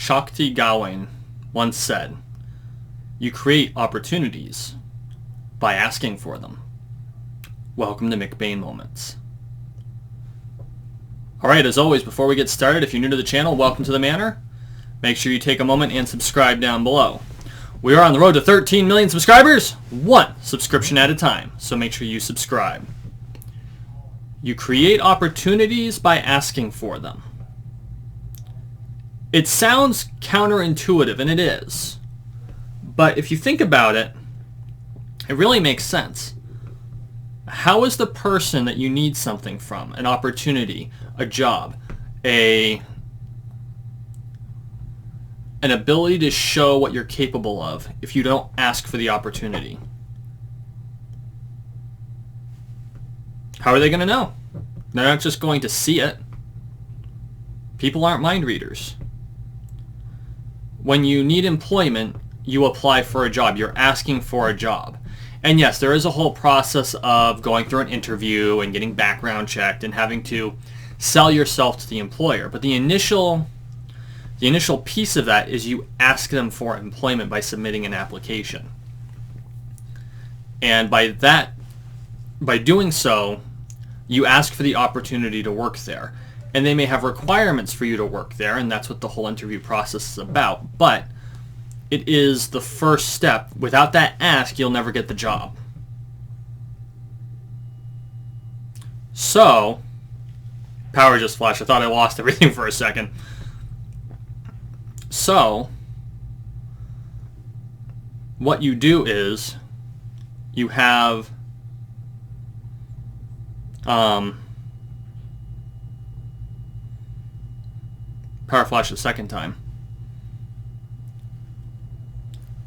Shakti Gawain once said, "You create opportunities by asking for them." Welcome to McBain Moments. Alright, as always, before we get started, if you're new to the channel, welcome to the Manor. Make sure you take a moment and subscribe down below. We are on the road to 13 million subscribers, one subscription at a time, so make sure you subscribe. You create opportunities by asking for them. It sounds counterintuitive, and it is. But if you think about it, it really makes sense. How is the person that you need something from, an opportunity, a job, an ability to show what you're capable of, if you don't ask for the opportunity? How are they going to know? They're not just going to see it. People aren't mind readers. When you need employment, you apply for a job. You're asking for a job. And yes, there is a whole process of going through an interview and getting background checked and having to sell yourself to the employer. But the initial piece of that is you ask them for employment by submitting an application. And by doing so, you ask for the opportunity to work there. And they may have requirements for you to work there, and that's what the whole interview process is about. But it is the first step. Without that ask, you'll never get the job. So, power just flashed. I thought I lost everything for a second. So, what you do is you have power flash the second time.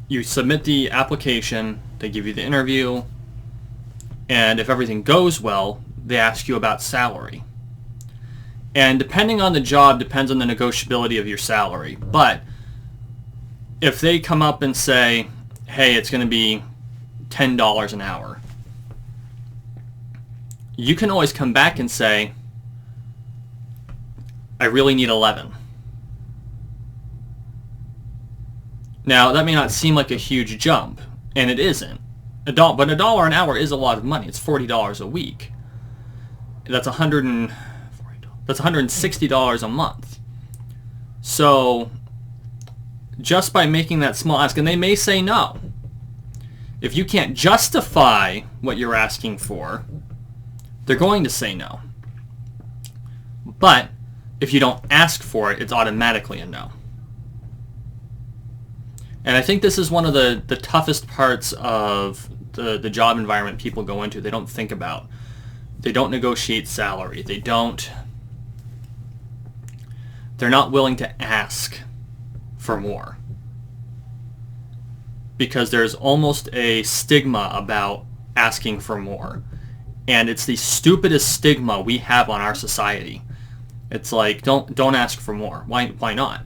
You submit the application, they give you the interview, and if everything goes well, they ask you about salary. And depending on the job, depends on the negotiability of your salary. But if they come up and say, hey, it's going to be $10 an hour, you can always come back and say, I really need 11. Now, that may not seem like a huge jump, and it isn't. But $1 an hour is a lot of money. It's $40 a week. That's $160 a month. So, just by making that small ask, and they may say no. If you can't justify what you're asking for, they're going to say no. But if you don't ask for it, it's automatically a no. And I think this is one of the toughest parts of the job environment people go into. They don't think about. They don't negotiate salary. They're not willing to ask for more. Because there's almost a stigma about asking for more. And it's the stupidest stigma we have on our society. It's like, don't ask for more. Why not?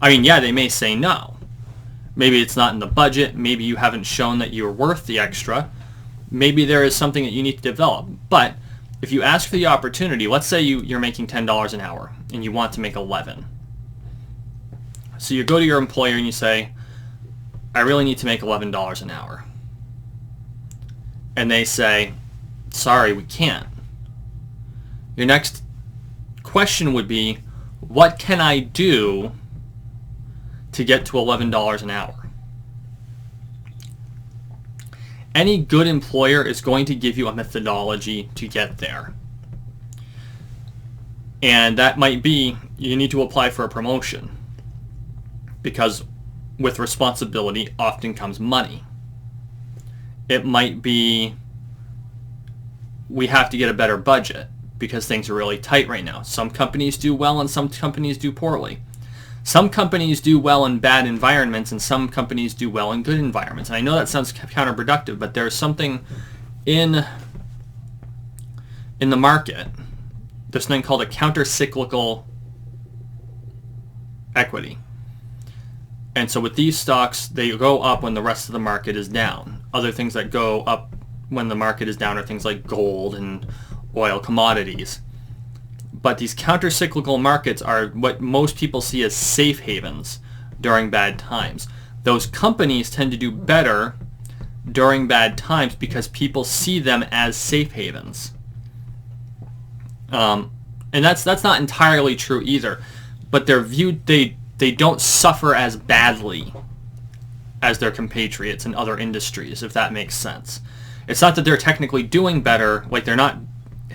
I mean, yeah, they may say no. Maybe it's not in the budget. Maybe you haven't shown that you're worth the extra. Maybe there is something that you need to develop. But if you ask for the opportunity, let's say you're making $10 an hour and you want to make 11. So you go to your employer and you say, I really need to make $11 an hour. And they say, sorry, we can't. Your next question would be, what can I do to get to $11 an hour? Any good employer is going to give you a methodology to get there. And that might be, you need to apply for a promotion. Because with responsibility often comes money. It might be, we have to get a better budget because things are really tight right now. Some companies do well and some companies do poorly. Some companies do well in bad environments and some companies do well in good environments. And I know that sounds counterproductive, but there's something in the market. There's something called a counter-cyclical equity. And so with these stocks, they go up when the rest of the market is down. Other things that go up when the market is down are things like gold and oil commodities. But these counter-cyclical markets are what most people see as safe havens during bad times. Those companies tend to do better during bad times because people see them as safe havens. And that's not entirely true either. But they're viewed, they don't suffer as badly as their compatriots in other industries, if that makes sense. It's not that they're technically doing better, like they're not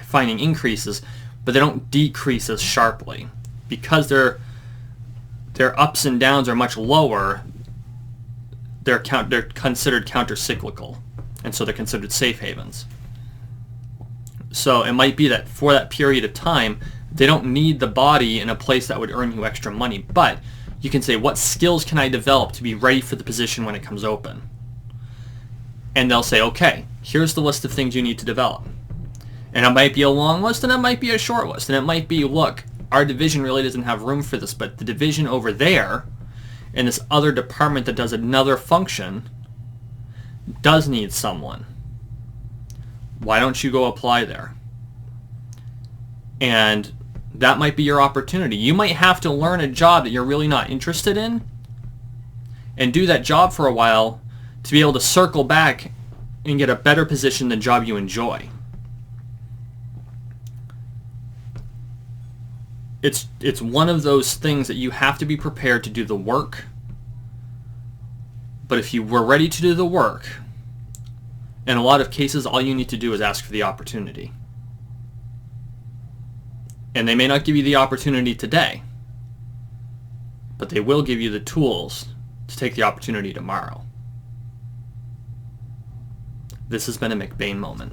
finding increases, but they don't decrease as sharply. Because their ups and downs are much lower, they're considered counter-cyclical, and so they're considered safe havens. So it might be that for that period of time, they don't need the body in a place that would earn you extra money, but you can say, what skills can I develop to be ready for the position when it comes open? And they'll say, okay, here's the list of things you need to develop. And it might be a long list, and it might be a short list, and it might be, look, our division really doesn't have room for this, but the division over there in this other department that does another function does need someone. Why don't you go apply there? And that might be your opportunity. You might have to learn a job that you're really not interested in and do that job for a while to be able to circle back and get a better position than the job you enjoy. It's one of those things that you have to be prepared to do the work. But if you were ready to do the work, in a lot of cases, all you need to do is ask for the opportunity. And they may not give you the opportunity today, but they will give you the tools to take the opportunity tomorrow. This has been a McBain moment.